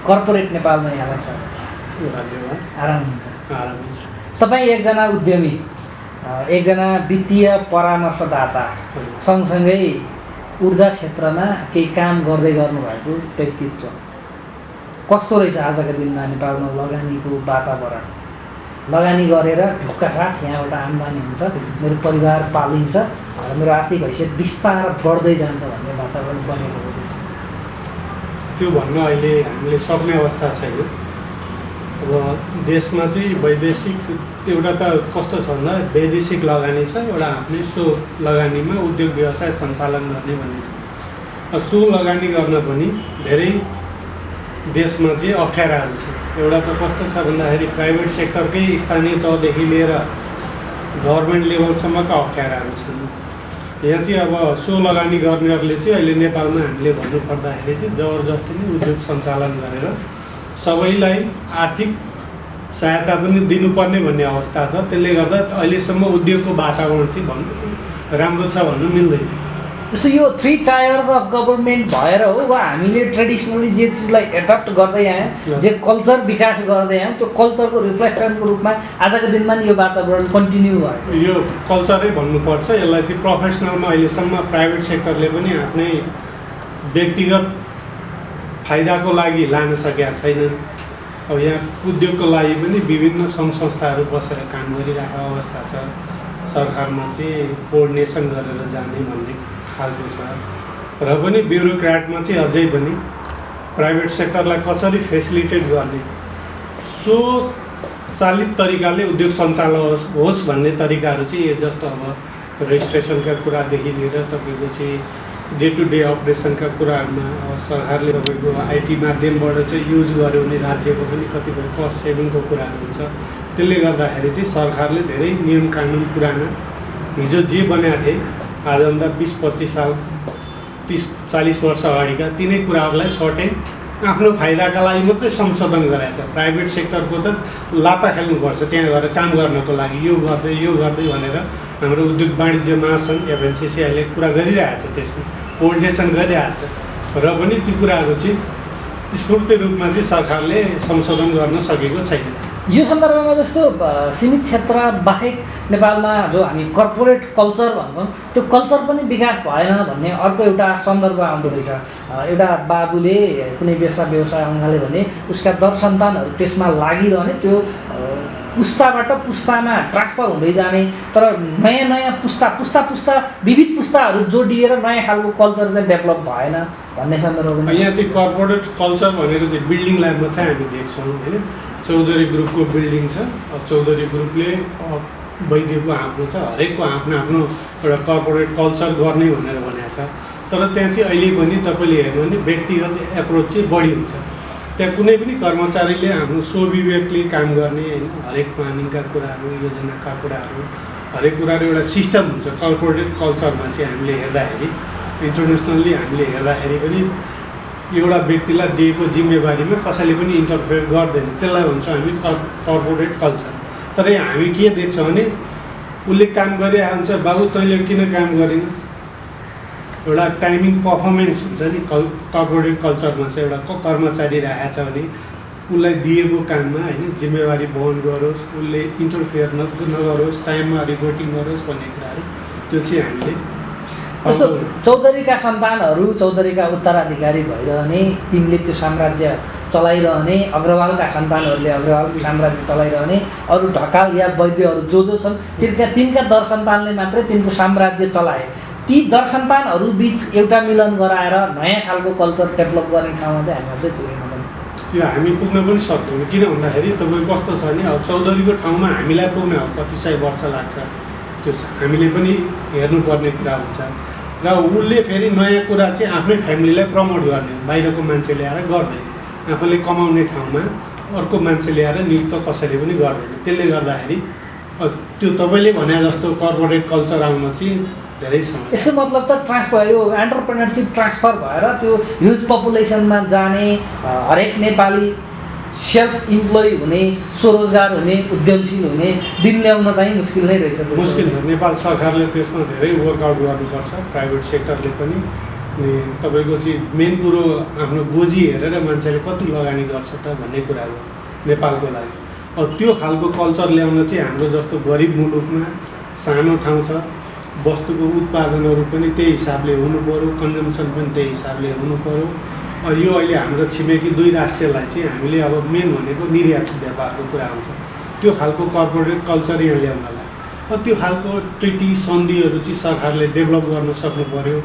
Corporate नेपालमा यहाँलाई स्वागत छ। धन्यवाद। आराम हुन्छ। तपाईँ एकजना उद्यमी, एकजना वित्तीय परामर्शदाता, सँगसँगै ऊर्जा क्षेत्रमा केही काम गर्दै गर्नुभएको व्यक्तित्व। कस्तो रहेछ आजका दिनमा नेपालमा लगानीको वातावरण? लगानी गरेर ढुक्का साथ यहाँबाट आम्दानी हुन्छ, मेरो परिवार पालिन्छ, मेरो आर्थिक हैसियत बिस्तार बढ्दै जान्छ भन्ने वातावरण बनेको हुँदैछ। त्यो भन्न अहिले हामीले सक्ने अवस्था छैन। अब देशमा चाहिँ वैदेशिक एउटा त कस्तो छ भन्दा वैदेशिक लगानी छ, एउटा हामीले सो लगानीमा उद्योग व्यवसाय सञ्चालन गर्ने भन्ने छ। सो लगानी गर्न पनि धेरै देशमा चाहिँ अप्ठ्याराहरू छ। एउटा त कस्तो छ भन्दाखेरि प्राइभेट सेक्टरकै स्थानीय तहदेखि लिएर गभर्मेन्ट लेभलसम्मका अप्ठ्याराहरू छन्। यहाँ चाहिँ अब सो लगानी गर्नेहरूले चाहिँ अहिले नेपालमा हामीले भन्नुपर्दाखेरि चाहिँ जबरजस्ती नै उद्योग सञ्चालन गरेर सबैलाई आर्थिक सहायता पनि दिनुपर्ने भन्ने अवस्था छ। त्यसले गर्दा अहिलेसम्म उद्योगको वातावरण चाहिँ राम्रो छ भन्नु मिल्दैन। जस्तो यो 3 टायर्स अफ गभर्मेन्ट भएर हो वा हामीले ट्रेडिसनली जे चिजलाई एडप्ट गर्दै आयौँ, जे कल्चर विकास गर्दै आयौँ, त्यो कल्चरको रिफ्लेक्सनको रूपमा आजको दिनमा नि यो वातावरण कन्टिन्यू भयो। यो कल्चरै भन्नुपर्छ। यसलाई चाहिँ प्रोफेसनलमा अहिलेसम्म प्राइभेट सेक्टरले पनि आफ्नै व्यक्तिगत फाइदाको लागि लान सकेका छैनन्। अब यहाँ उद्योगको लागि पनि विभिन्न सङ्घ संस्थाहरू बसेर काम गरिरहेको अवस्था छ। सरकारमा चाहिँ कोअर्डिनेसन गरेर जाने भन्ने खालको छ। र पनि ब्युरोक्राटमा चाहिँ अझै पनि प्राइभेट सेक्टरलाई कसरी फेसिलिटेट गर्ने, सो चालित तरिकाले उद्योग सञ्चालन होस् भन्ने तरिकाहरू चाहिँ जस्तो अब रेजिस्ट्रेसनका कुरादेखि लिएर तपाईँको चाहिँ डे टु डे अपरेसनका कुराहरूमा सरकारले तपाईँको आइटी माध्यमबाट चाहिँ युज गर्यो भने राज्यको पनि कतिपय कस्ट सेभिङको कुराहरू हुन्छ। त्यसले गर्दाखेरि चाहिँ सरकारले धेरै नियम कानुन पुराना हिजो जे बनाएको थिए आजभन्दा 20-25 साल 30-40 वर्ष अगाडिका तिनै कुराहरूलाई सर्टेन आफ्नो फाइदाका लागि मात्रै संशोधन गराएको छ। प्राइभेट सेक्टरको त लापा खेल्नुपर्छ त्यहाँ गएर काम गर्नको लागि, यो गर्दै भनेर हाम्रो उद्योग वाणिज्य महासङ्घ एफएनसिसी अहिले कुरा गरिरहेको छ, त्यसमा कोअर्डिनेसन गरिरहेको छ। र पनि ती कुराहरू चाहिँ स्फूर्त रूपमा चाहिँ सरकारले संशोधन गर्न सकेको छैन। यो सन्दर्भमा जस्तो सीमित क्षेत्र बाहेक नेपालमा जो हामी कर्पोरेट कल्चर भन्छौँ त्यो कल्चर पनि विकास भएन भन्ने अर्को एउटा सन्दर्भ आउँदो रहेछ। एउटा बाबुले कुनै व्यवसाय अङ्गाले भने उसका दर सन्तानहरू त्यसमा लागिरहने, त्यो पुस्ताबाट पुस्तामा ट्रान्सफर हुँदै जाने, तर नयाँ पुस्ता विविध पुस्ताहरू जोडिएर नयाँ खालको कल्चर चाहिँ डेभलप भएन भन्ने सन्दर्भमा यहाँ चाहिँ कर्पोरेट कल्चर भनेको चाहिँ बिल्डिङलाई मात्रै हामी देख्छौँ होइन। चौधरी ग्रुपको बिल्डिङ छ, चौधरी ग्रुपले वैद्यको आफ्नो छ, हरेकको आफ्नो एउटा कर्पोरेट कल्चर गर्ने भनेर भनेको छ। तर त्यहाँ चाहिँ अहिले पनि तपाईँले हेर्नु भने व्यक्तिगत एप्रोच चाहिँ बढी हुन्छ। त्यहाँ कुनै पनि कर्मचारीले आफ्नो स्वविवेकले काम गर्ने होइन, हरेक प्लानिङका कुराहरू, योजनाका कुराहरू, हरेक कुराहरू एउटा सिस्टम हुन्छ। कर्पोरेट कल्चरमा चाहिँ हामीले हेर्दाखेरि इन्टरनेसनल्ली हामीले हेर्दाखेरि पनि एउटा व्यक्तिलाई दिएको जिम्मेवारीमा कसैले पनि इन्टरफेयर गर्दैन, त्यसलाई भन्छ हामी कर्पोरेट कल्चर। तर यहाँ हामी के देख्छौँ भने उसले काम गरिरहेको हुन्छ, बाबु तैँले किन काम गरिनस्, एउटा टाइमिङ पर्फर्मेन्स हुन्छ नि। कर्पोरेट कल्चरमा चाहिँ एउटा कर्मचारी राखेको छ भने उसलाई दिएको काममा होइन जिम्मेवारी वहन गरोस्, उसले इन्टरफेयर नगरोस्, टाइममा रिपोर्टिङ गरोस् भन्ने कुराहरू त्यो चाहिँ हामीले जस्तो चौधरीका सन्तानहरू चौधरीका उत्तराधिकारी भइरहने, तिनले त्यो साम्राज्य चलाइरहने, अग्रवालका सन्तानहरूले अग्रवालको साम्राज्य चलाइरहने, अरू ढकाल या वैद्यहरू जो छन् तिनका दर सन्तानले मात्रै तिनको साम्राज्य चलाए। ती दर सन्तानहरू बिच एउटा मिलन गराएर नयाँ खालको कल्चर डेभलप गर्ने ठाउँमा चाहिँ हामी अझै पुगेका छौँ। यो हामी पुग्न पनि सक्दैनौँ। किन भन्दाखेरि तपाईँ कस्तो छ भने अब चौधरीको ठाउँमा हामीलाई पुग्न कति सय वर्ष लाग्छ, त्यो हामीले पनि हेर्नुपर्ने कुरा हुन्छ। र उसले फेरि नयाँ कुरा चाहिँ आफ्नै फ्यामिलीलाई प्रमोट गर्ने, बाहिरको मान्छे ल्याएर गर्दैन, आफूले कमाउने ठाउँमा अर्को मान्छे ल्याएर नियुक्त कसैले पनि गर्दैन। त्यसले गर्दाखेरि त्यो तपाईँले भने जस्तो कर्पोरेट कल्चर आउन चाहिँ धेरै समय। यसको मतलब त ट्रान्सफर, यो एन्टरप्रेनरसिप ट्रान्सफर भएर त्यो ह्युज पपुलेसनमा जाने, हरेक नेपाली सेल्फ इम्प्लोइ हुने, स्वरोजगार हुने, उद्यमशील हुने दिन ल्याउन चाहिँ मुस्किल नै रहेछ। मुस्किल छ। नेपाल सरकारले त्यसमा धेरै वर्कआउट गर्नुपर्छ, प्राइभेट सेक्टरले पनि। अनि तपाईँको चाहिँ मेन कुरो आफ्नो गोजी हेरेर मान्छेले कति लगानी गर्छ त भन्ने कुरा हो नेपालको लागि। अब त्यो खालको कल्चर ल्याउन चाहिँ हाम्रो जस्तो गरिब मुलुकमा सानो ठाउँ छ, वस्तुको उत्पादनहरू पनि त्यही हिसाबले हुनु पऱ्यो, कन्जम्सन पनि त्यही हिसाबले हुनु पऱ्यो। यो अहिले हाम्रो छिमेकी 2 राष्ट्रलाई चाहिँ हामीले अब मेन भनेको निर्यात व्यापारको कुरा हुन्छ, त्यो खालको कर्पोरेट कल्चर यहाँ ल्याउनलाई अब त्यो खालको ट्रिटी सन्धिहरू चाहिँ सरकारले डेभलप गर्न सक्नु पऱ्यो।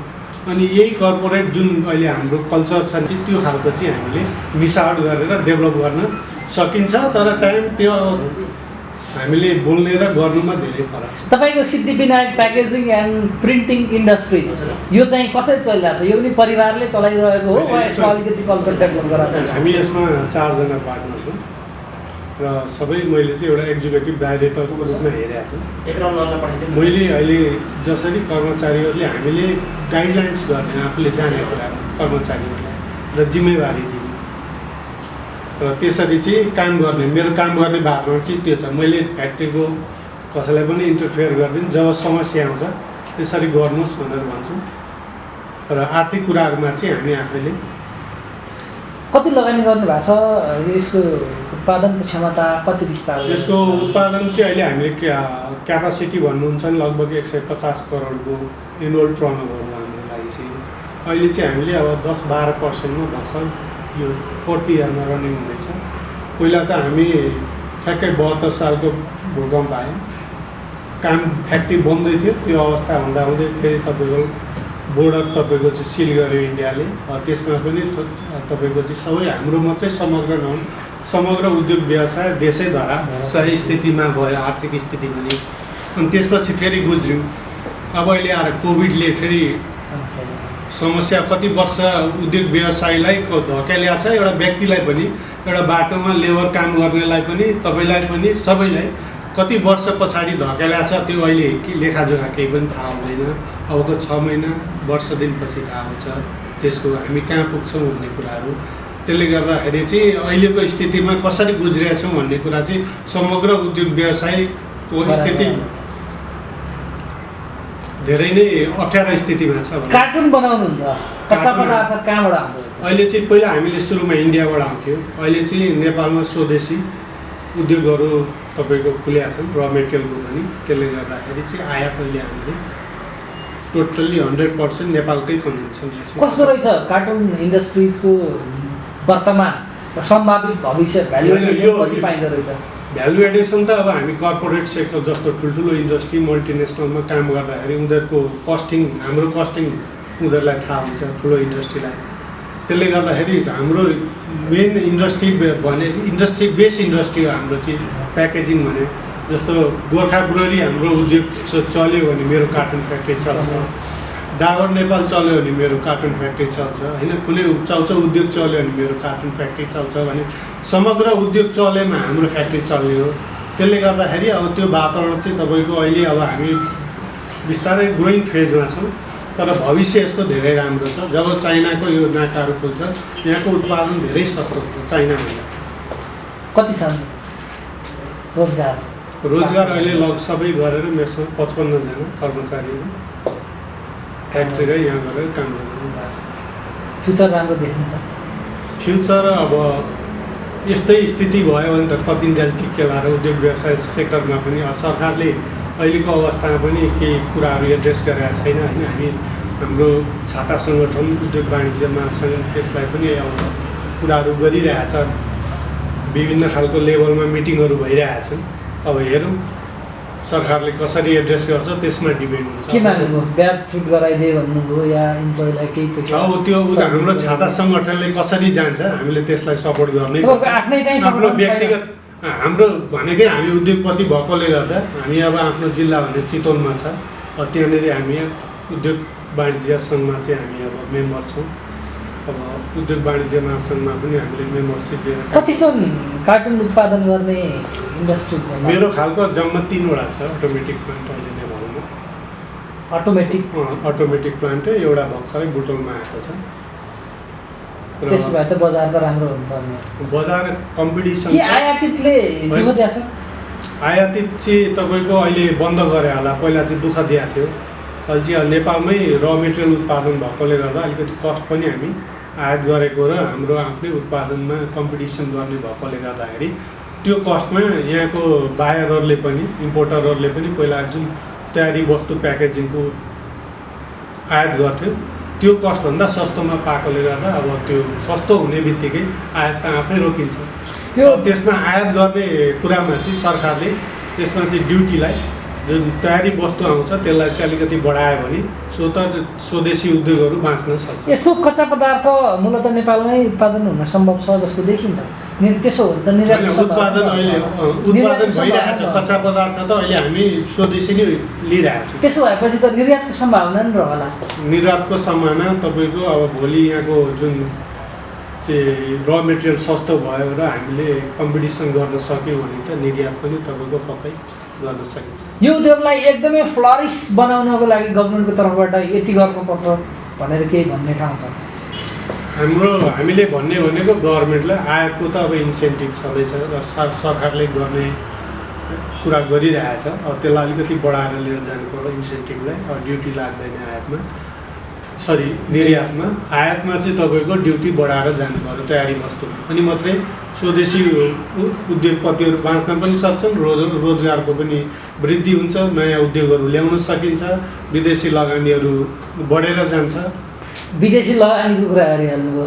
अनि यही कर्पोरेट जुन अहिले हाम्रो कल्चर छ त्यो खालको चाहिँ हामीले मिसावट गरेर डेभलप गर्न सकिन्छ, तर टाइम त्यो हामीले बोल्ने र गर्नुमा धेरै फरक छ। तपाईँको Siddhivinayak packaging and printing industries यो चाहिँ कसरी चलिरहेको छ? यो पनि परिवारले चलाइरहेको हो वा यसमा अलिकति कल्चर डेभलप गराएको छ? हामी यसमा 4 जना पार्टनर छौँ र सबै मैले चाहिँ एउटा एक्जिक्युटिभ डाइरेक्टरको रूपमा हेरेको छु। मैले अहिले जसरी कर्मचारीहरूले हामीले गाइडलाइन्स गर्ने आफूले जाने कुरा कर्मचारीहरूलाई र जिम्मेवारी दिने र त्यसरी चाहिँ काम गर्ने, मेरो काम गर्ने भागमा चाहिँ त्यो छ। मैले फ्याक्ट्रीको कसैलाई पनि इन्टरफेयर गर्दिनँ, जब समस्या आउँछ त्यसरी गर्नुहोस् भनेर भन्छु र आर्थिक कुराहरूमा चाहिँ हामी आफैले। कति लगानी गर्नु भएको छ? यसको उत्पादनको क्षमता कति विस्तार? यसको उत्पादन चाहिँ अहिले हामीले क्यापासिटी भन्नुहुन्छ नि लगभग 150 करोडको एनुअल टर्नओभर हाम्रो लागि चाहिँ अहिले चाहिँ हामीले अब 10-12% भर्खर यो 4th इयरमा रनिङ हुँदैछ। पहिला त हामी ठ्याक्कै 72 सालको भूकम्प आयो, काम फ्याक्ट्री बन्दै थियो, त्यो अवस्था हुँदाहुँदै फेरि तपाईँको बोर्डर तपाईँको चाहिँ सिल गर्यो इन्डियाले। त्यसमा पनि तपाईँको चाहिँ सबै हाम्रो मात्रै समग्र नहुन्, समग्र उद्योग व्यवसाय देशै धरा सही स्थितिमा भयो, आर्थिक स्थिति पनि। अनि त्यसपछि फेरि गुज्रियौँ। अब अहिले आएर कोभिडले फेरि समस्या कति वर्ष उद्योग व्यवसायलाई धकेल्या छ, एउटा व्यक्तिलाई पनि, एउटा बाटोमा लेबर काम गर्नेलाई पनि, तपाईँलाई पनि, सबैलाई कति वर्ष पछाडि धकेल्या छ त्यो अहिले लेखाजोखा केही पनि थाहा हुँदैन। अबको 6 महिना वर्ष दिनपछि थाहा हुन्छ त्यसको हामी कहाँ पुग्छौँ भन्ने कुराहरू। त्यसले गर्दाखेरि चाहिँ अहिलेको स्थितिमा कसरी गुज्रिएका छौँ भन्ने कुरा चाहिँ समग्र उद्योग व्यवसायको स्थिति धेरै नै अप्ठ्यारो स्थितिमा छ। कार्टुन बनाउनुहुन्छ, कच्चा पदार्थ कहाँबाट आउँछ? अहिले चाहिँ पहिला हामीले सुरुमा इन्डियाबाट आउँथ्यो, अहिले चाहिँ नेपालमा स्वदेशी उद्योगहरू तपाईँको खुलेका छन् र मेटेरियलको पनि। त्यसले गर्दाखेरि चाहिँ आयात अहिले हामीले टोटल्ली 100% नेपालकै कन्जम्सन। कस्तो रहेछ कार्टुन इन्डस्ट्रिजको वर्तमान र सम्भावित भविष्य भ्यालु एडिसन कति पाइँदो रहेछ? भ्यालु एडिसन त अब हामी कर्पोरेट सेक्टर जस्तो ठुल्ठुलो इन्डस्ट्री मल्टिनेसनलमा काम गर्दाखेरि उनीहरूको कस्टिङ, हाम्रो कस्टिङ उनीहरूलाई थाहा हुन्छ ठुलो इन्डस्ट्रीलाई। त्यसले गर्दाखेरि हाम्रो मेन इन्डस्ट्री भने इन्डस्ट्री बेस इन्डस्ट्री हो हाम्रो चाहिँ प्याकेजिङ भने। जस्तो गोर्खा ब्रुअरी हाम्रो उद्योग चल्यो भने मेरो कार्टुन फ्याक्ट्री चल्छ, डाबर नेपाल चल्यो भने मेरो कार्टुन फ्याक्ट्री चल्छ होइन, कुनै चाउचाउ उद्योग चल्यो भने मेरो कार्टुन फ्याक्ट्री चल्छ भने समग्र उद्योग चलेमा हाम्रो फ्याक्ट्री चल्ने हो। त्यसले गर्दाखेरि अब त्यो वातावरण चाहिँ तपाईँको अहिले अब हामी बिस्तारै ग्रोइङ फेजमा छौँ, तर भविष्य यसको धेरै राम्रो छ। जब चाइनाको यो नाकाहरू खुल्छ यहाँको उत्पादन धेरै सस्तो हुन्छ चाइनाभन्दा। कति छ रोजगार? रोजगार अहिले सबै गरेर मेरोसँग 55 जना कर्मचारीहरू फ्याक्ट्री र यहाँ गरेर काम गरिरहनु भएको छ। फ्युचर राम्रो देख्नुहुन्छ? फ्युचर अब यस्तै स्थिति भयो भने त कतिन्जेल टिकेला र उद्योग व्यवसाय सेक्टरमा पनि सरकारले अहिलेको अवस्थामा पनि केही कुराहरू एड्रेस गरेका छैन होइन। हामी हाम्रो छाता सङ्गठन उद्योग वाणिज्य महासङ्घ त्यसलाई पनि अब कुराहरू गरिरहेछ, विभिन्न खालको लेभलमा मिटिङहरू भइरहेका छन्। अब हेरौँ सरकारले कसरी एड्रेस गर्छ त्यसमा डिपेन्ड हुन्छ। के माग्नुभयो? ब्याज छुट गराइदिए भन्नुभयो या इम्प्लोइलाई केही पैसा? अब त्यो हाम्रो छाता सङ्गठनले कसरी जान्छ हामीले त्यसलाई सपोर्ट गर्नै पर्छ। आफ्नै चाहिँ आफ्नो व्यक्तिगत हाम्रो भनेकै हामी उद्योगपति भएकोले गर्दा हामी अब आफ्नो जिल्ला भने चितवनमा छ, त्यहाँनिर हामी उद्योग वाणिज्य सङ्घमा चाहिँ हामी अब मेम्बर छौँ। अब उद्योग वाणिज्य महासङ्घमा पनि हामीले मेम्बरसिप दिएर। कति छन् कार्टुन उत्पादन गर्ने इन्डस्ट्रिज? मेरो खालको जम्मा 3वटा छ अटोमेटिक प्लान्ट अहिले नेपालमा। अटोमेटिक प्लान्ट एउटा भर्खरै बुटोलमा आएको छ। त्यसो भए त बजार त राम्रो हुनुपर्ने। बजार कम्पिटिसन आयातितले दुःख दिएको छ? आयातित चाहिँ तपाईँको अहिले बन्द गरे होला, पहिला चाहिँ दुःख दिएको थियो। अहिले चाहिँ नेपालमै र मेटेरियल उत्पादन भएकोले गर्दा अलिकति कस्ट पनि हामी आयात गरेको र हाम्रो आफ्नै उत्पादनमा कम्पिटिसन गर्ने भएकोले गर्दाखेरि त्यो कस्टमा यहाँको बायरहरूले पनि इम्पोर्टरहरूले पनि पहिला जुन तयारी वस्तु प्याकेजिङको आयात गर्थ्यो त्यो कस्टभन्दा सस्तोमा पाएकोले गर्दा अब त्यो सस्तो हुने बित्तिकै आयात त आफै रोकिन्छ। त्यो त्यसमा आयात गर्ने कुरामा चाहिँ सरकारले त्यसमा चाहिँ ड्युटीलाई जुन तयारी वस्तु आउँछ त्यसलाई चाहिँ अलिकति बढायो भने स्वदेशी उद्योगहरू बाँच्न सक्छ। यसको कच्चा पदार्थ मूलतः नेपालमै उत्पादन हुन सम्भव छ जस्तो देखिन्छ। त्यसो हो त उत्पादन भइरहेको छ। कच्चा पदार्थ त अहिले हामी स्वदेशी नै लिइरहेको छौँ। त्यसो भएपछि त निर्यातको सम्भावना नि रहला। निर्यातको सम्भावना तपाईँको अब भोलि यहाँको जुन चाहिँ र मेटेरियल सस्तो भयो र हामीले कम्पिटिसन गर्न सक्यौँ भने त निर्यात पनि तपाईँको पक्कै गर्न सकिन्छ। यो उद्योगलाई एकदमै फ्लरिस बनाउनको लागि गभर्मेन्टको तर्फबाट यति गर्नुपर्छ भनेर केही भन्ने ठाउँ छ? हामीले भन्ने भनेको गभर्मेन्टलाई आयातको त अब इन्सेन्टिभ छँदैछ र सरकारले गर्ने कुरा गरिरहेछ। अब त्यसलाई अलिकति बढाएर लिएर जानु पर्यो इन्सेन्टिभलाई। अब ड्युटी लाग्दैन आयातमा, निर्यातमा। आयातमा चाहिँ तपाईँको ड्युटी बढाएर जानु पर्यो तयारी वस्तुमा, अनि मात्रै स्वदेशी उद्योगपतिहरू बाँच्न पनि सक्छन्, रोजगारको पनि वृद्धि हुन्छ, नयाँ उद्योगहरू ल्याउन सकिन्छ, विदेशी लगानीहरू बढेर जान्छ। विदेशी लगानीको कुरा गरिहाल्नुभयो,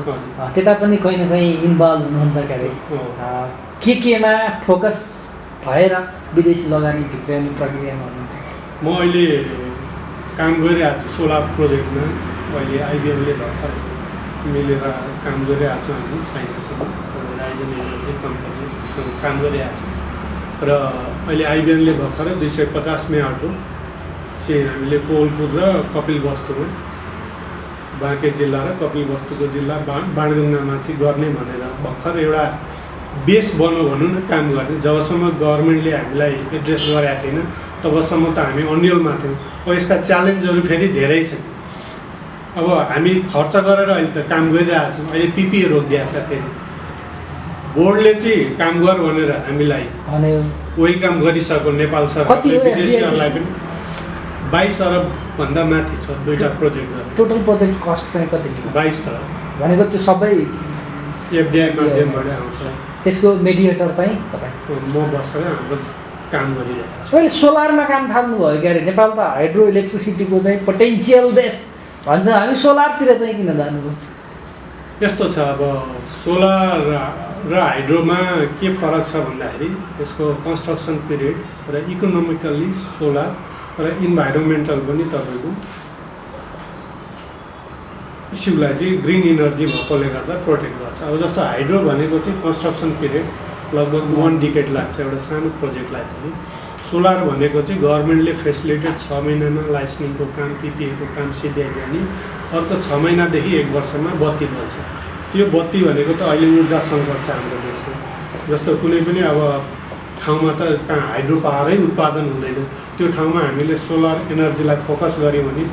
त्यता पनि कहीँ न कहीँ इन्भल्भ हुनुहुन्छ क्या अरे? केमा फोकस भएर विदेशी लगानी भित्राउने प्रक्रियामा हुनुहुन्छ? म अहिले काम गरिरहेको छु सोलर प्रोजेक्टमा। अहिले आइबिएमले भर्खर मिलेर काम गरिरहेको छौँ हामी चाइनासँग, राइजन एनर्जी कम्पनीसँग काम गरिरहेको छौँ। र अहिले आइबिएमले भर्खरै 250 मेगावाटको चाहिँ हामीले कोवलपुर र कपिलवस्तुमा, बाँके जिल्ला र कपिलवस्तुको जिल्ला बाणगङ्गामा चाहिँ गर्ने भनेर भर्खर एउटा बेस बन्यो भनौँ न काम गर्ने। जबसम्म गभर्मेन्टले हामीलाई एड्रेस गरेका थिएन तबसम्म त हामी अन्यलमा थियौँ। अब यसका च्यालेन्जहरू फेरि धेरै छन्। अब हामी खर्च गरेर अहिले त काम गरिरहेको छौँ। अहिले पिपिए रोकिदिएको छ फेरि बोर्डले चाहिँ काम गर भनेर हामीलाई वेलकम गरिसक्यो नेपाल सरकारले। विदेशीहरूलाई पनि 22 अरबभन्दा माथि छ दुईवटा प्रोजेक्ट गर्नु। टोटल प्रोजेक्ट कस्ट चाहिँ कति? 22 अरब भनेको त्यो सबै एफडिआई माध्यमबाट आउँछ। त्यसको मेडिएटर चाहिँ तपाईँ? म बसेर हाम्रो काम गरिरहेको छु। अहिले सोलरमा काम थाल्नुभयो क्या अरे? नेपाल त हाइड्रो इलेक्ट्रिसिटीको चाहिँ पोटेन्सियल देश भन्छ, हामी सोलरतिर चाहिँ किन जानुभयो? यस्तो छ, अब सोलर र हाइड्रोमा के फरक छ भन्दाखेरि यसको कन्स्ट्रक्सन पिरियड र इकोनोमिकल्ली सोलर र इन्भाइरोमेन्टल पनि तपाईँको इस्युलाई चाहिँ ग्रिन इनर्जी भएकोले गर्दा प्रोटेक्ट गर्छ। अब जस्तो हाइड्रो भनेको चाहिँ कन्स्ट्रक्सन पिरियड लगभग 1 डिकेड लाग्छ एउटा सानो प्रोजेक्टलाई पनि। सोलर भनेको चाहिँ गभर्मेन्टले फेसिलिटेड 6 महिनामा लाइसेन्सिङको काम, पिपिएको काम सिध्याइदियो भने अर्को 6 महिनादेखि 1 वर्षमा बत्ती बल्छ। त्यो बत्ती भनेको त अहिले ऊर्जा सङ्कट छ हाम्रो देशमा। जस्तो कुनै पनि अब ठाउँमा त कहाँ हाइड्रो पावरै उत्पादन हुँदैन, त्यो ठाउँमा हामीले सोलर एनर्जीलाई फोकस गऱ्यौँ भने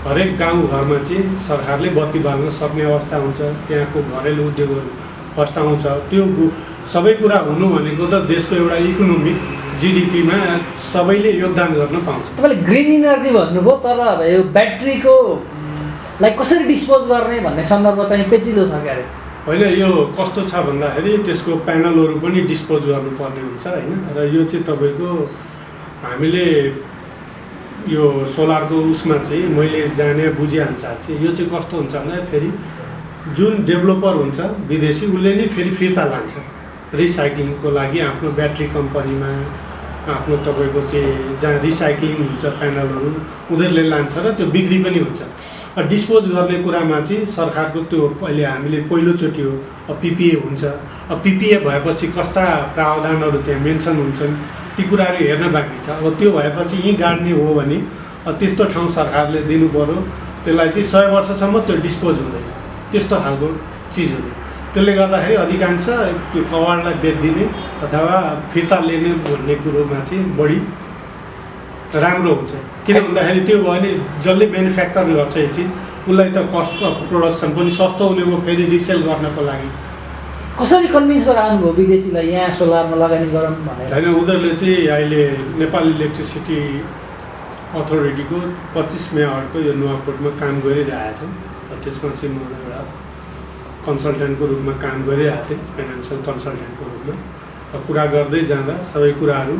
हरेक गाउँघरमा चाहिँ सरकारले बत्ती बाल्न सक्ने अवस्था हुन्छ। त्यहाँको घरेलु उद्योगहरू फस्टाउँछ। त्यो सबै कुरा हुनु भनेको त देशको एउटा इकोनोमिक जिडिपीमा सबैले योगदान गर्न पाउँछ। तपाईँले ग्रिन इनर्जी भन्नुभयो, तर अब यो ब्याट्रीको लाई कसरी डिस्पोज गर्ने भन्ने सन्दर्भ चाहिँ पेचिलो छ क्या अरे? होइन, यो कस्तो छ भन्दाखेरि त्यसको प्यानलहरू पनि डिस्पोज गर्नुपर्ने हुन्छ होइन। र यो चाहिँ तपाईँको हामीले यो सोलरको उसमा चाहिँ मैले जाने बुझेअनुसार चाहिँ यो चाहिँ कस्तो हुन्छ भन्दा फेरि जुन डेभलोपर हुन्छ विदेशी उसले नै फेरि फिर्ता लान्छ रिसाइक्लिङको लागि आफ्नो ब्याट्री कम्पनीमा, आफ्नो तपाईँको चाहिँ जहाँ रिसाइक्लिङ हुन्छ प्यानलहरू उनीहरूले लान्छ र त्यो बिक्री पनि हुन्छ। डिस्पोज गर्ने कुरामा चाहिँ सरकारको त्यो अहिले हामीले पहिलोचोटि हो पिपिए हुन्छ। अब पिपिए भएपछि कस्ता प्रावधानहरू त्यहाँ मेन्सन हुन्छन् ती कुराहरू हेर्न बाँकी छ। अब त्यो भएपछि यहीँ गाड्ने हो भने त्यस्तो ठाउँ सरकारले दिनु पऱ्यो। त्यसलाई चाहिँ 100 वर्षसम्म त्यो डिस्पोज हुँदैन, त्यस्तो खालको चिजहरू। त्यसले गर्दाखेरि अधिकांश त्यो कवाडलाई बेचिदिने अथवा फिर्ता लिने भन्ने कुरोमा चाहिँ बढी राम्रो हुन्छ। किन भन्दाखेरि त्यो भयो भने जसले म्यानुफ्याक्चर गर्छ यो चिज उसलाई त कस्ट अफ प्रोडक्सन पनि सस्तो हुने भयो फेरि रिसेल गर्नको लागि। कसरी कन्भिन्स गराउनु भयो विदेशीलाई यहाँ सोलरमा लगानी गरौँ भनेर? होइन, उनीहरूले चाहिँ अहिले नेपाल इलेक्ट्रिसिटी अथोरिटीको 25 मेगावाटको यो नुवाकोटमा काम गरिरहेको छ। त्यसमा चाहिँ म एउटा कन्सल्टेन्टको रूपमा काम गरिरहेको थिएँ, फाइनेन्सियल कन्सल्टेन्टको रूपमा। कुरा गर्दै जाँदा सबै कुराहरू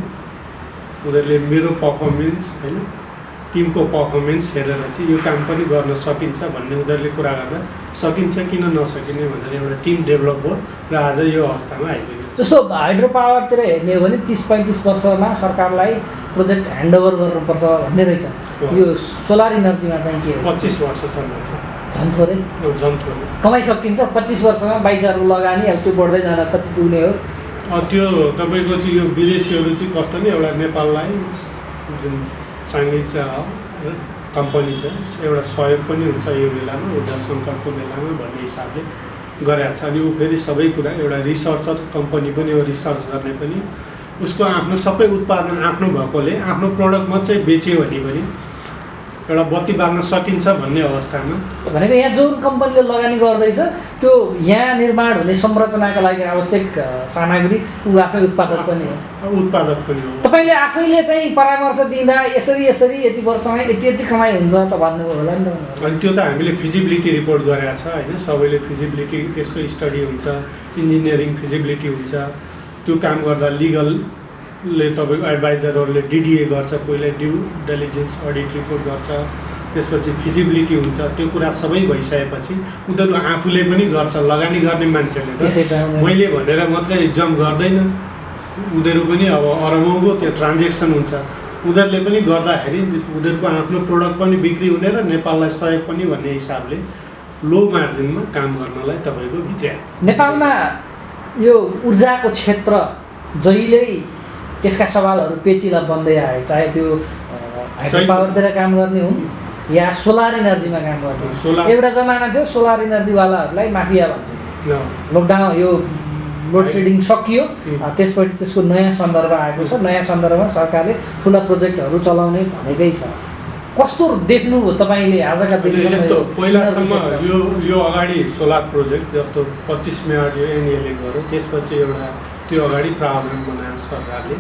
उनीहरूले मेरो पर्फर्मेन्स होइन टिमको पर्फर्मेन्स हेरेर चाहिँ यो काम पनि गर्न सकिन्छ भन्ने उनीहरूले कुरा गर्दा सकिन्छ किन नसकिने भनेर एउटा टिम डेभलप भयो र आज यो अवस्थामा आइपुग्यो। जस्तो हाइड्रो पावरतिर हेर्ने हो भने 30-35 वर्षमा सरकारलाई प्रोजेक्ट ह्यान्डओभर गर्नुपर्छ भन्ने रहेछ। यो सोलर इनर्जीमा चाहिँ के हो? 25 वर्षसम्म छ। झन् थोरै कमाइ सकिन्छ 25 वर्षमा 22,000 लगानी, अब त्यो बढ्दै जाँदा कति पुग्ने हो? त्यो तपाईँको चाहिँ यो विदेशीहरू चाहिँ कस्तो नि एउटा नेपाललाई जुन चाइनिज कम्पनी छ एउटा सहयोग पनि हुन्छ यो बेलामा ऊर्जा सङ्कटको बेलामा भन्ने हिसाबले गरेको छ। अनि ऊ फेरि सबै कुरा एउटा रिसर्चर कम्पनी पनि हो, रिसर्च गर्ने पनि उसको आफ्नो सबै उत्पादन आफ्नो भएकोले आफ्नो प्रडक्ट मात्रै बेच्यो भने पनि एउटा बत्ती बाल्न सकिन्छ भन्ने अवस्थामा भनेको यहाँ जुन कम्पनीले लगानी गर्दैछ त्यो यहाँ निर्माण हुने संरचनाका लागि आवश्यक सामग्री ऊ आफै उत्पादक पनि हो। तपाईँले आफैले चाहिँ परामर्श दिँदा यसरी यति वर्षमा यति कमाइ हुन्छ त भन्नुभयो होला नि त। अनि त्यो त हामीले फिजिबिलिटी रिपोर्ट गरेका छ होइन, सबैले फिजिबिलिटी त्यसको स्टडी हुन्छ, इन्जिनियरिङ फिजिबिलिटी हुन्छ। त्यो काम गर्दा लिगलले तपाईँको एडभाइजरहरूले डिडिए गर्छ, पहिला ड्यु डिलिजेन्स अडिट रिपोर्ट गर्छ, त्यसपछि फिजिबिलिटी हुन्छ। त्यो कुरा सबै भइसकेपछि उनीहरू आफूले पनि गर्छ, लगानी गर्ने मान्छेले त मैले भनेर मात्रै जम्प गर्दैन, उनीहरू पनि अब अरबौँको त्यो ट्रान्जेक्सन हुन्छ। उनीहरूले पनि गर्दाखेरि उनीहरूको आफ्नो प्रोडक्ट पनि बिक्री हुने र नेपाललाई सहयोग पनि भन्ने हिसाबले लो मार्जिनमा काम गर्नलाई तपाईँको भित्र्या। नेपालमा यो ऊर्जाको क्षेत्र जहिल्यै त्यसका सवालहरू पेचिला बन्दै आए, चाहे त्यो हाइड्रो पावरतिर काम गर्ने हुन् या सोलर इनर्जीमा काम गर्ने हुन्। एउटा जमाना थियो सोलर इनर्जीवालाहरूलाई माफिया भन्थ्यो। लकडाउन यो लोड सेडिङ सकियो, त्यसपछि त्यसको नयाँ सन्दर्भ आएको छ। नयाँ सन्दर्भमा सरकारले ठुला प्रोजेक्टहरू चलाउने भनेकै छ। कस्तो देख्नुभयो तपाईँले आजका दिनमा? यस्तो पहिलासम्म यो अगाडि सोलर प्रोजेक्ट जस्तो 25 मेगावाट यो एनएले गर्यो, त्यसपछि एउटा त्यो अगाडि प्रावधान बनायो सरकारले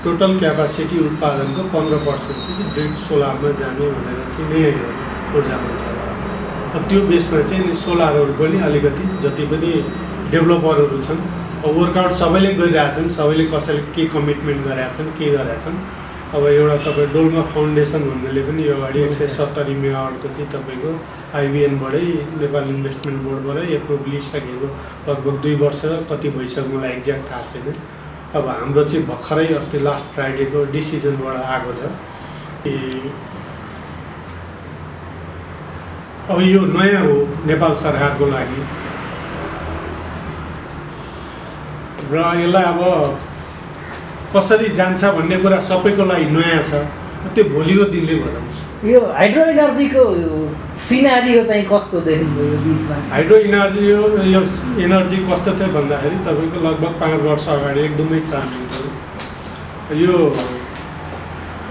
टोटल क्यापासिटी उत्पादनको 15% चाहिँ ग्रिड सोलरमा जाने भनेर चाहिँ निर्णय गर्यो ऊर्जा मन्त्रालयले। त्यो बेसमा चाहिँ सोलरहरू पनि अलिकति जति पनि डेभलपरहरू छन् वर्कआउट सबैले गरिरहेछन्, सबैले कसैले के कमिटमेन्ट गरेका छन् के गरेका छन्। अब एउटा तपाईँ डोल्मा फाउन्डेसन भन्नेले पनि यो अगाडि 170 मेगावाटको चाहिँ तपाईँको आइबिएनबाटै नेपाल इन्भेस्टमेन्ट बोर्डबाटै एप्रुभ लिइसकेको लगभग 2 वर्ष कति भइसक्यो मलाई एक्ज्याक्ट थाहा छैन। अब हाम्रो चाहिँ भर्खरै अस्ति लास्ट फ्राइडेको डिसिजनबाट आएको छ। अब यो नयाँ हो नेपाल सरकारको लागि र यसलाई अब कसरी जान्छ भन्ने कुरा सबैको लागि नयाँ छ। त्यो भोलिको दिनले बताउँछ। यो हाइड्रो इनर्जीको सिनारियो चाहिँ कस्तो देख्नुभयो यो बिचमा? हाइड्रो एनर्जी कस्तो थियो भन्दाखेरि तपाईँको लगभग 5 वर्ष अगाडि एकदमै चार्मिङ थियो यो।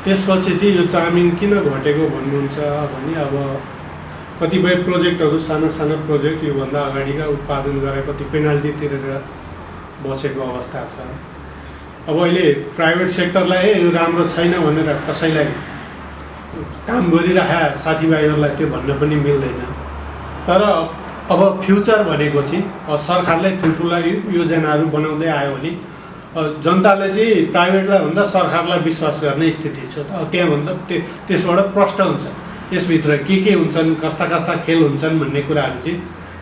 त्यसपछि चाहिँ यो चार्मिङ किन घटेको भन्नुहुन्छ भने अब कतिपय प्रोजेक्टहरू साना प्रोजेक्ट योभन्दा अगाडिका उत्पादन गरेर कति पेनाल्टी तिरेर बसेको अवस्था छ। अब अहिले प्राइभेट सेक्टरलाई यो राम्रो छैन भनेर कसैलाई काम गरिरहेका साथीभाइहरूलाई त्यो भन्न पनि मिल्दैन। तर अब फ्युचर भनेको चाहिँ सरकारले ठुल्ठुला योजनाहरू बनाउँदै आयो भने जनताले चाहिँ प्राइभेटलाई भन्दा सरकारलाई विश्वास गर्ने स्थिति छ। त्यहाँभन्दा त्यसबाट प्रष्ट हुन्छ यसभित्र के हुन्छन्, कस्ता खेल हुन्छन् भन्ने कुराहरू चाहिँ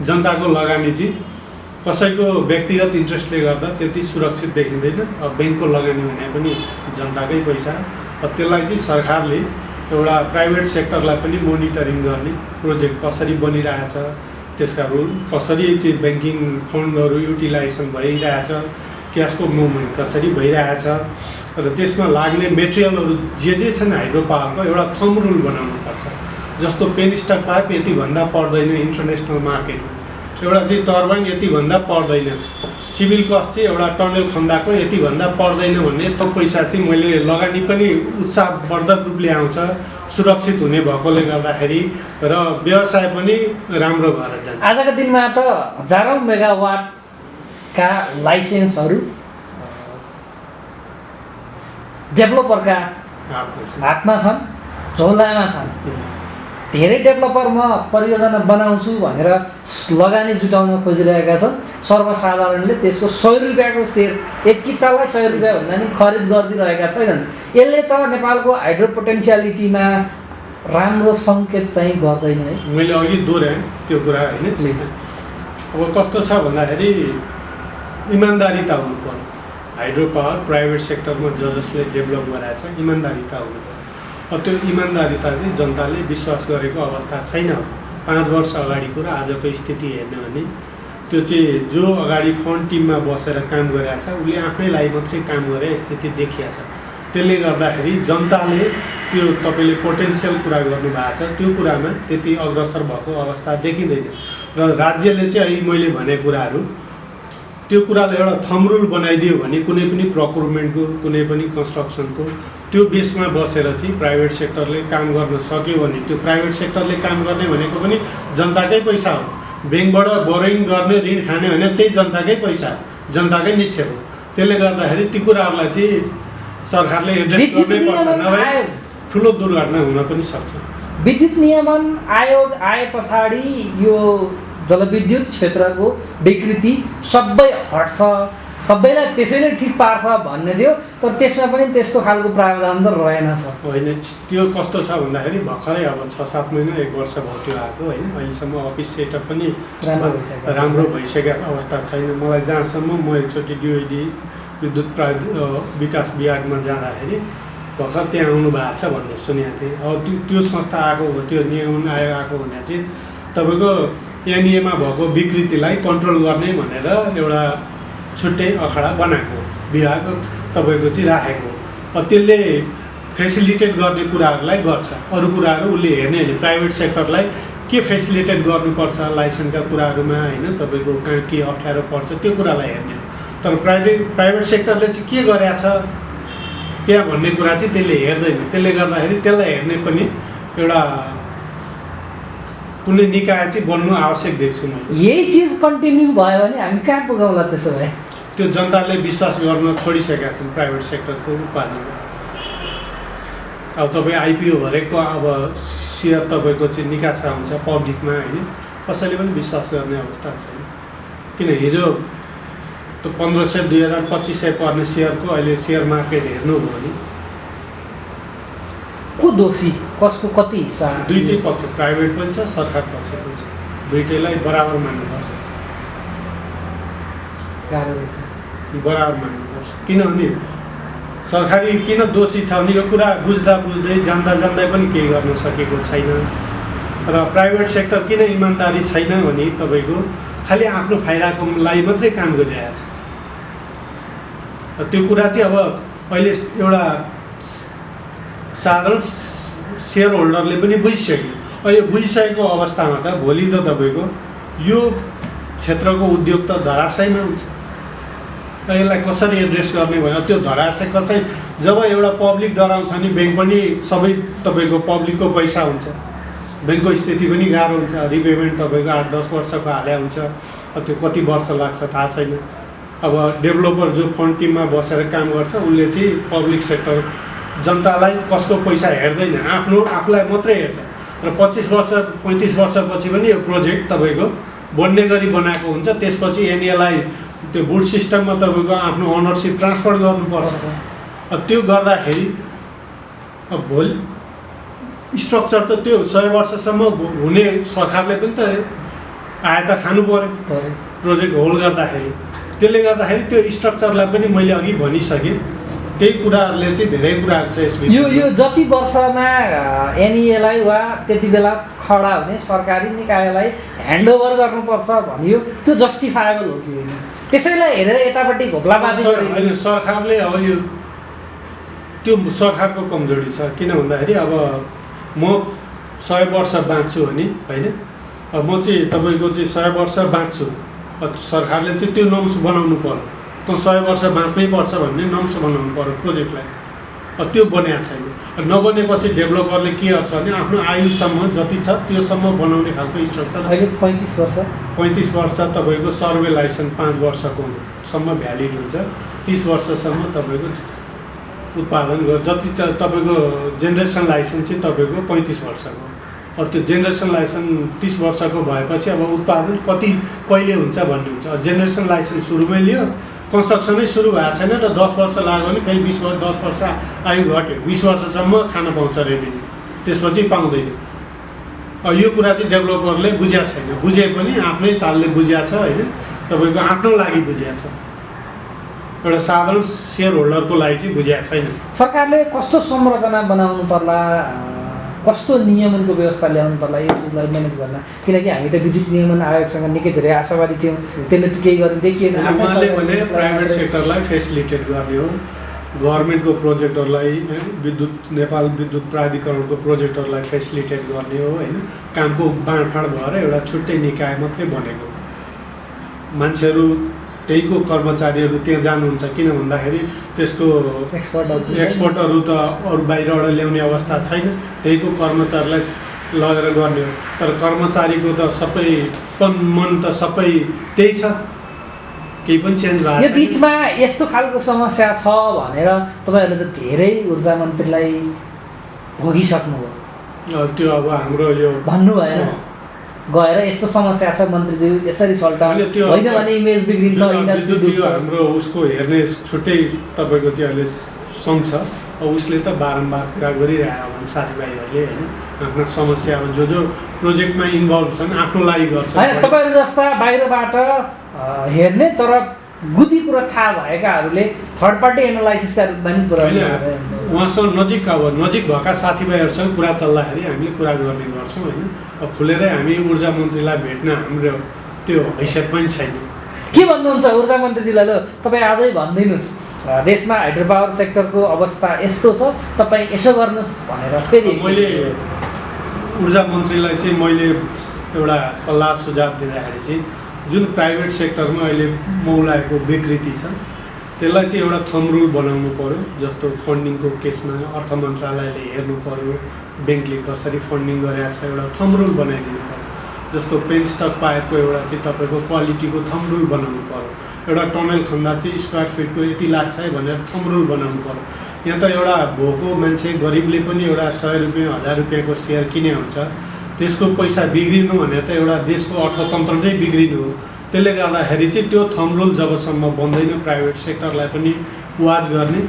जनताको लगानी चाहिँ कसैको व्यक्तिगत इन्ट्रेस्टले गर्दा त्यति सुरक्षित देखिँदैन। ब्याङ्कको लगानी भने पनि जनताकै पैसा, त्यसलाई चाहिँ सरकारले एउटा प्राइभेट सेक्टरलाई पनि मोनिटरिङ गर्ने, प्रोजेक्ट कसरी बनिरहेछ, त्यसका रुल कसरी चाहिँ ब्याङ्किङ फन्डहरू युटिलाइजेसन भइरहेछ, क्यासको मुभमेन्ट कसरी भइरहेछ र त्यसमा लाग्ने मेटेरियलहरू जे छन् हाइड्रो पावरको एउटा थम रुल बनाउनुपर्छ। जस्तो पेनस्टक पाइप यतिभन्दा पर्दैन इन्टरनेसनल मार्केटमा, एउटा चाहिँ टर्बाइन यतिभन्दा पर्दैन, सिभिल कस्ट चाहिँ एउटा टनल खन्दाको यतिभन्दा पर्दैन भन्ने त पैसा चाहिँ मैले लगानी पनि उत्साहवर्धक रूपले आउँछ, सुरक्षित हुने भएकोले गर्दाखेरि र व्यवसाय पनि राम्रो भएर जान्छ। आजका दिनमा त हजारौँ मेगावाटका लाइसेन्सहरू डेभलपरका हातमा छन् झोलामा छन्। धेरै डेभलपर म परियोजना बनाउँछु भनेर लगानी जुटाउन खोजिरहेका छन्। सर्वसाधारणले त्यसको 100 रुपियाँको सेयर, एक कितालाई 100 रुपियाँ भन्दा नि खरिद गरिदिरहेका छैनन्। यसले त नेपालको हाइड्रो पोटेन्सियालिटीमा राम्रो सङ्केत चाहिँ गर्दैन है। मैले अघि दोहोऱ्याएँ त्यो कुरा होइन। प्लिज। अब कस्तो छ भन्दाखेरि इमान्दारिता हुनु पर्यो। हाइड्रो पावर प्राइभेट सेक्टरमा जसले डेभलप गराएको छ इमान्दारिता हुनु पर्यो। त्यो इमान्दारिता चाहिँ जनताले विश्वास गरेको अवस्था छैन। 5 वर्ष अगाडिको र आजको स्थिति हेर्ने भने त्यो चाहिँ जो अगाडि फ्रन्ट टिममा बसेर काम गरिरहेको छ उसले आफ्नै लागि मात्रै काम गरे स्थिति देखिया छ। त्यसले गर्दाखेरि जनताले त्यो तपाईँले पोटेन्सियल कुरा गर्नुभएको छ त्यो कुरामा त्यति अग्रसर भएको अवस्था देखिँदैन। र राज्यले चाहिँ अहिले मैले भनेको कुराहरू त्यो कुरालाई एउटा थम्ब रुल बनाइदियो भने कुनै पनि प्रोक्युरमेन्टको कुनै पनि कन्स्ट्रक्सनको त्यो बेसमा बसेर चाहिँ प्राइभेट सेक्टरले काम गर्न सक्यो भने त्यो प्राइभेट सेक्टरले काम गर्ने भनेको पनि जनताकै पैसा हो। ब्याङ्कबाट बोरोइङ गर्ने ऋण खाने भने त्यही जनताकै पैसा हो, जनताकै निक्षेप हो। त्यसले गर्दाखेरि ती कुराहरूलाई चाहिँ सरकारले एड्रेस गर्नै पर्छ, नभए ठुलो दुर्घटना हुन पनि सक्छ। विद्युत नियमन आयोग आए पछाडि यो जलविद्युत क्षेत्रको विकृति सबै हट्छ, सबैलाई त्यसैले ठिक पार्छ भन्ने थियो। तर त्यसमा पनि त्यस्तो खालको प्रावधान त रहेनछ। होइन, त्यो कस्तो छ भन्दाखेरि भर्खरै अब 6-7 महिना 1 वर्ष भयो त्यो आएको होइन। अहिलेसम्म अफिस सेटअप पनि राम्रो भइसकेको अवस्था छैन। मलाई जहाँसम्म म एकचोटि डिओइडी विद्युत विकास विभागमा जाँदाखेरि भर्खर त्यहाँ आउनु भएको छ भन्ने सुनेको थिएँ। अब त्यो संस्था आएको हो, त्यो नियमन आयोग आएको भन्दा चाहिँ तपाईँको एनइएमा भएको विकृतिलाई कन्ट्रोल गर्ने भनेर एउटा छुट्टै अखडा बनाएको विभाग तपाईँको चाहिँ राखेको। त्यसले फेसिलिटेट गर्ने कुराहरूलाई गर्छ, अरू कुराहरू उसले हेर्ने होइन। प्राइभेट सेक्टरलाई के फेसिलिटेट गर्नुपर्छ लाइसेन्सका कुराहरूमा होइन, तपाईँको कहाँ के अप्ठ्यारो पर्छ त्यो कुरालाई हेर्ने। तर प्राइभेट सेक्टरले चाहिँ के गरेको छ त्यहाँ भन्ने कुरा चाहिँ त्यसले हेर्दैन। त्यसले गर्दाखेरि त्यसलाई हेर्ने पनि एउटा कुनै निकाय चाहिँ बन्नु आवश्यक देख्छु मैले। यही चिज कन्टिन्यू भयो भने हामी कहाँ पुगाउँला त्यसो भए? त्यो जनताले विश्वास गर्न छोडिसकेका छन् प्राइभेट सेक्टरको उत्पादन। अब तपाईँ आइपिओ हरेकको अब सेयर तपाईँको चाहिँ निकासा हुन्छ पब्लिकमा होइन, कसैले पनि विश्वास गर्ने अवस्था छैन। किन हिजो त 1500 2000 2500 पर्ने सेयरको अहिले सेयर मार्केट हेर्नुभयो भने को दोषी, कसको कति हिस्सा? दुईटै पक्ष, प्राइभेट पनि छ सरकार पक्ष पनि छ, दुईटैलाई बराबर मान्नुपर्छ। गाह्रो रहेछ, बराबर मान्नुपर्छ। किनभने सरकारी किन दोषी छ भने यो कुरा बुझ्दा बुझ्दै जान्दा जान्दै पनि केही गर्न सकेको छैन। र प्राइभेट सेक्टर किन इमान्दारी छैन भने तपाईँको खालि आफ्नो फाइदाको लागि मात्रै काम गरिरहेको छ। त्यो कुरा चाहिँ अब अहिले एउटा साधारण सेयर होल्डरले पनि बुझिसक्यो। अहिले बुझिसकेको अवस्थामा त भोलि त तपाईँको यो क्षेत्रको उद्योग त धराशयमा हुन्छ। यसलाई कसरी एड्रेस गर्ने भने त्यो धराशय कसरी, जब एउटा पब्लिक डराउँछ नि ब्याङ्क पनि सबै तपाईँको पब्लिकको पैसा हुन्छ, ब्याङ्कको स्थिति पनि गाह्रो हुन्छ। रिपेमेन्ट तपाईँको 8-10 वर्षको हाले हुन्छ, त्यो कति वर्ष लाग्छ थाहा छैन। अब डेभलोपर जो फ्रन्ट टिममा बसेर काम गर्छ उसले चाहिँ पब्लिक सेक्टर जनतालाई कसको पैसा हेर्दैन, आफूलाई मात्रै हेर्छ। र 25 वर्ष 35 वर्षपछि पनि यो प्रोजेक्ट तपाईँको बन्ने गरी बनाएको हुन्छ। त्यसपछि एनएलाई त्यो बुट सिस्टममा तपाईँको आफ्नो ओनरसिप ट्रान्सफर गर्नुपर्छ। त्यो गर्दाखेरि अब भोलि स्ट्रक्चर त त्यो 100 वर्षसम्म हुने सरकारले पनि त आए त खानु पर्यो प्रोजेक्ट होल्ड गर्दाखेरि। त्यसले गर्दाखेरि त्यो स्ट्रक्चरलाई पनि मैले अघि भनिसकेँ। त्यही कुराहरूले चाहिँ धेरै कुराहरू छ यसमा। यो जति वर्षमा एनइएलाई वा त्यति बेला खडा हुने सरकारी निकायलाई ह्यान्डओभर गर्नुपर्छ भनियो, त्यो जस्टिफाएबल हो कि होइन? त्यसैलाई हेरेर यतापट्टि घोप्लाबाजी होइन। सरकारले अब यो त्यो सरकारको कमजोरी छ। किन भन्दाखेरि अब म 100 वर्ष बाँच्छु भने होइन, अब म चाहिँ तपाईँको चाहिँ 100 वर्ष बाँच्छु, सरकारले चाहिँ त्यो नम्स बनाउनु पर्यो। त 100 वर्ष बाँच्नै पर्छ भन्ने नम्स बनाउनु पर्यो प्रोजेक्टलाई। त्यो बनाएको छैन। नबनेपछि डेभलोपरले के गर्छ भने आफ्नो आयुसम्म जति छ त्योसम्म बनाउने खालको स्ट्रक्चर। अहिले 35 वर्ष तपाईँको सर्वे लाइसेन्स 5 वर्षको सम्म भ्यालिड हुन्छ। 30 वर्षसम्म तपाईँको उत्पादन जति तपाईँको जेनेरेसन लाइसेन्स चाहिँ तपाईँको 35 वर्षको, त्यो जेनेरेसन लाइसेन्स 30 वर्षको भएपछि अब उत्पादन कहिले हुन्छ भन्ने हुन्छ। जेनेरेसन लाइसेन्स सुरुमै लियो, कन्स्ट्रक्सनै सुरु भएको छैन र 10 वर्ष लाग्यो भने फेरि 10 वर्ष आयु घट्यो, 20 वर्षसम्म खान पाउँछ रेभेन्यू, त्यसपछि पाउँदैन। यो कुरा चाहिँ डेभलपरले बुझेको छैन, बुझे पनि आफ्नै तालले बुझेको छ होइन, तपाईँको आफ्नो लागि बुझेको छ, एउटा साधारण सेयर होल्डरको लागि चाहिँ बुझेको छैन। सरकारले कस्तो संरचना बनाउनु पर्ला, कस्तो नियमनको व्यवस्था ल्याउनु पर्ला यो चिजलाई म्यानेज गर्न? किनकि हामी त विद्युत नियमन आयोगसँग निकै धेरै आशावादी थियौँ, त्यसले त केही गर्ने देखिएन। उहाँले भने प्राइभेट सेक्टरलाई फेसिलिटेट गर्ने हो, गभर्मेन्टको प्रोजेक्टहरूलाई नेपाल विद्युत प्राधिकरणको प्रोजेक्टहरूलाई फेसिलिटेट गर्ने हो होइन, कामको बाँडफाँड भएर एउटा छुट्टै निकाय मात्रै बनेको। मान्छेहरू त्यहीको कर्मचारीहरू त्यहाँ जानुहुन्छ, किन भन्दाखेरि त्यसको एक्सपर्टहरू त अरू बाहिरबाट ल्याउने अवस्था छैन, त्यहीको कर्मचारीलाई लगेर गर्ने हो। तर कर्मचारीको त सबै मन त सबै त्यही छ, केही पनि चेन्ज भएको छैन। यो बिचमा यस्तो खालको समस्या छ भनेर तपाईँहरूले त धेरै ऊर्जा मन्त्रीलाई भोगिसक्नुभयो, त्यो अब हाम्रो यो भन्नु भएन गएर यस्तो समस्या छ मन्त्रीज्यू यसरी सल्टाउनु होइन भने इमेज बिग्रिन्छ, इन्डस्ट्री डुब्छ। हाम्रो उसको हेर्ने छुट्टै तपाईँको चाहिँ अहिले सङ्घ छ, उसले त बारम्बार कुरा गरिरहेको भने साथीभाइहरूले होइन, आफ्नो समस्या अब जो प्रोजेक्टमा इन्भल्भ छन् आफ्नो लागि गर्छ होइन। तपाईँहरू जस्ता बाहिरबाट हेर्ने तर गुदी कुरा थाहा भएकाहरूले थर्ड पार्टी एनालाइसिसका रूपमा नि कुरा उहाँसँग नजिक भएका साथीभाइहरूसँग कुरा चल्दाखेरि हामीले कुरा गर्ने गर्छौँ होइन। अब खुलेरै हामी ऊर्जा मन्त्रीलाई भेट्न हाम्रो त्यो हैसियत पनि छैन। के भन्नुहुन्छ ऊर्जा मन्त्रीजीलाई? ल तपाईँ आजै भनिदिनुहोस्, देशमा हाइड्रो पावर सेक्टरको अवस्था यस्तो छ, तपाईँ यसो गर्नुहोस् भनेर फेरि। मैले ऊर्जा मन्त्रीलाई चाहिँ मैले एउटा सल्लाह सुझाव दिँदाखेरि चाहिँ जुन प्राइभेट सेक्टरमा अहिले मौलाएको विकृति छ त्यसलाई चाहिँ एउटा थम रुल बनाउनु पर्यो। जस्तो फन्डिङको केसमा अर्थ मन्त्रालयले हेर्नु पर्यो, ब्याङ्कले कसरी फन्डिङ गरेको छ एउटा थम रुल बनाइदिनु पर्यो। जस्तो पेनस्टक पाइपको एउटा चाहिँ तपाईँको क्वालिटीको थम रुल बनाउनु पर्यो। एउटा टनल खन्दा चाहिँ स्क्वायर फिटको यति लाग्छ है भनेर थम रुल बनाउनु पर्यो। यहाँ त एउटा भोको मान्छे गरिबले पनि एउटा 100 रुपियाँ 1000 रुपियाँको सेयर किने हुन्छ, त्यसको पैसा बिग्रिनु भने त एउटा देशको अर्थतन्त्र नै बिग्रिनु हो। त्यसले गर्दाखेरि चाहिँ त्यो थम रुल जबसम्म बन्दैन प्राइभेट सेक्टरलाई पनि वाच गर्ने,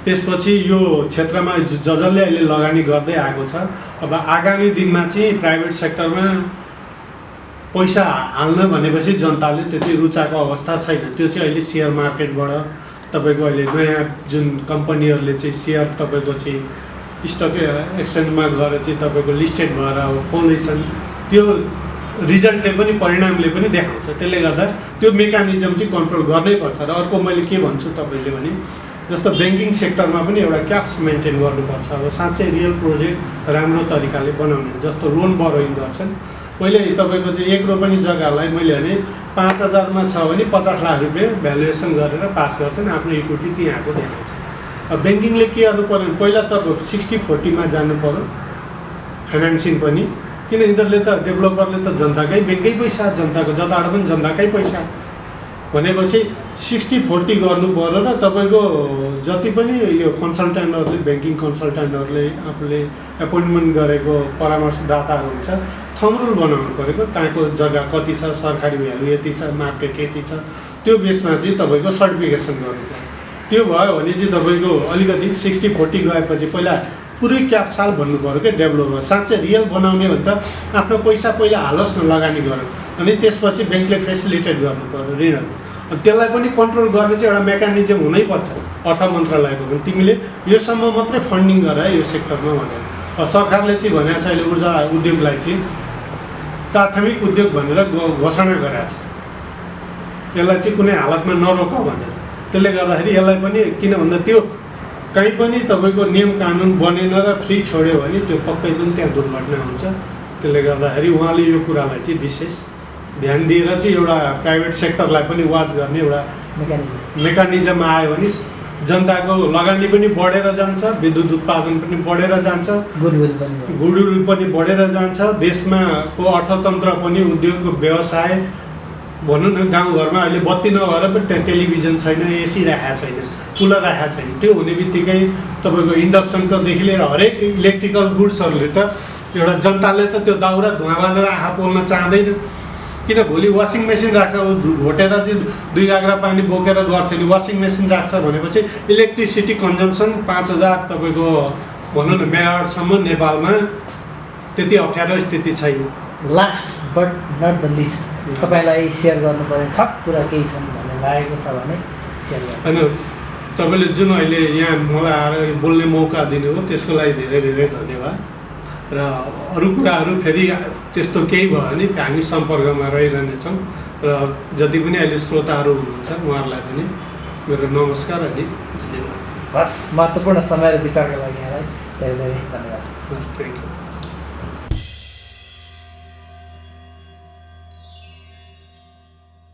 त्यसपछि यो क्षेत्रमा जसले अहिले लगानी गर्दै आएको छ अब आगामी दिनमा चाहिँ प्राइभेट सेक्टरमा पैसा हाल्न भनेपछि जनताले त्यति रुचाएको अवस्था छैन। त्यो चाहिँ अहिले सेयर मार्केटबाट तपाईँको अहिले नयाँ जुन कम्पनीहरूले चाहिँ सेयर तपाईँको चाहिँ स्टक एक्सचेन्जमा गएर चाहिँ तपाईँको लिस्टेड भएर अब खोल्दैछन्, त्यो रिजल्टले पनि परिणामले पनि देखाउँछ। त्यसले गर्दा त्यो मेकानिजम चाहिँ कन्ट्रोल गर्नैपर्छ। र अर्को मैले के भन्छु तपाईँले भने जस्तो ब्याङ्किङ सेक्टरमा पनि एउटा क्याप्स मेन्टेन गर्नुपर्छ। अब साँच्चै रियल प्रोजेक्ट राम्रो तरिकाले बनाउने, जस्तो लोन बरोइङ गर्छन्, पहिले तपाईँको चाहिँ 1 रोपनी जग्गालाई मैले भने 5000मा छ भने 50 लाख रुपियाँ भ्यालुएसन गरेर पास गर्छन्, आफ्नो इक्विटी त्यहाँ आएको देखाउँछ। अब ब्याङ्किङले के गर्नु पऱ्यो भने पहिला त 60-40मा जानु पऱ्यो फाइनेन्सिङ पनि, किन यिनीहरूले त डेभलपरले त जनताकै ब्याङ्कै पैसा, जनताको जताबाट पनि जनताकै पैसा भनेपछि 60-40 गर्नु पऱ्यो। र तपाईँको जति पनि यो कन्सल्टेन्टहरूले ब्याङ्किङ कन्सल्टेन्टहरूले आफूले एपोइन्टमेन्ट गरेको परामर्शदाताहरू हुन्छ, थम रुल बनाउनु परेको कहाँको जग्गा कति छ, सरकारी भ्यालु यति छ, मार्केट यति छ, त्यो बेसमा चाहिँ तपाईँको सर्टिफिकेसन गर्नु पऱ्यो। त्यो भयो भने चाहिँ तपाईँको अलिकति 60-40 गएपछि पहिला पुरै क्याप्साल भन्नु पऱ्यो क्या डेभलपर। साँच्चै रियल बनाउने हो भने त आफ्नो पैसा पहिला हालोस् न, लगानी गरौँ, अनि त्यसपछि ब्याङ्कले फेसिलिटेट गर्नु पऱ्यो ऋणहरू। अनि त्यसलाई पनि कन्ट्रोल गर्ने चाहिँ एउटा मेकानिजम हुनैपर्छ अर्थ मन्त्रालयको पनि, तिमीले योसम्म मात्रै फन्डिङ गर यो सेक्टरमा भनेर। सरकारले चाहिँ भनेको छ अहिले ऊर्जा उद्योगलाई चाहिँ प्राथमिक उद्योग भनेर घोषणा गरेको छ, त्यसलाई चाहिँ कुनै हालतमा नरोक भनेर। त्यसले गर्दाखेरि यसलाई पनि किन भन्दा त्यो कहीँ पनि तपाईँको नियम कानुन बनेन र फ्री छोड्यो भने त्यो पक्कै पनि त्यहाँ दुर्घटना हुन्छ। त्यसले गर्दाखेरि उहाँले यो कुरालाई चाहिँ विशेष ध्यान दिएर चाहिँ एउटा प्राइभेट सेक्टरलाई पनि वाच गर्ने एउटा मेकानिजम आयो भने जनताको लगानी पनि बढेर जान्छ, विद्युत उत्पादन पनि बढेर जान्छ, गुडविल पनि बढेर जान्छ, देशमा को अर्थतन्त्र पनि उद्योगको व्यवसाय भनौँ न गाउँघरमा अहिले बत्ती नभएर पनि टेलिभिजन छैन, एसी राखेको छैन, कुलर राखेको छैन। त्यो हुने बित्तिकै तपाईँको इन्डक्सनकोदेखि लिएर हरेक इलेक्ट्रिकल गुड्सहरूले त एउटा जनताले त त्यो दाउरा धुवा बालेर आँखा पोल्न चाहँदैन। किन भोलि वासिङ मेसिन राख्छ, घोटेर चाहिँ 2 गाग्रा पानी बोकेर गर्थ्यो नि, वासिङ मेसिन राख्छ भनेपछि इलेक्ट्रिसिटी कन्जम्सन 5000 तपाईँको भनौँ न मेगावाटसम्म नेपालमा त्यति अप्ठ्यारो स्थिति छैन। Last but not the least तपाईँलाई सेयर गर्नुपर्ने थप कुरा केही छन् भन्ने लागेको छ भने सेयर होइन, तपाईँले जुन अहिले यहाँ मलाई आएर बोल्ने मौका दिनुभयो त्यसको लागि धेरै धेरै धन्यवाद। र अरू कुराहरू फेरि त्यस्तो केही भयो भने हामी सम्पर्कमा रहिरहनेछौँ। र जति पनि अहिले श्रोताहरू हुनुहुन्छ उहाँहरूलाई पनि मेरो नमस्कार अनि धन्यवाद। हस्, महत्त्वपूर्ण समय र विचारको लागि यहाँलाई धेरै धेरै धन्यवाद। हस्, थ्याङ्क यू।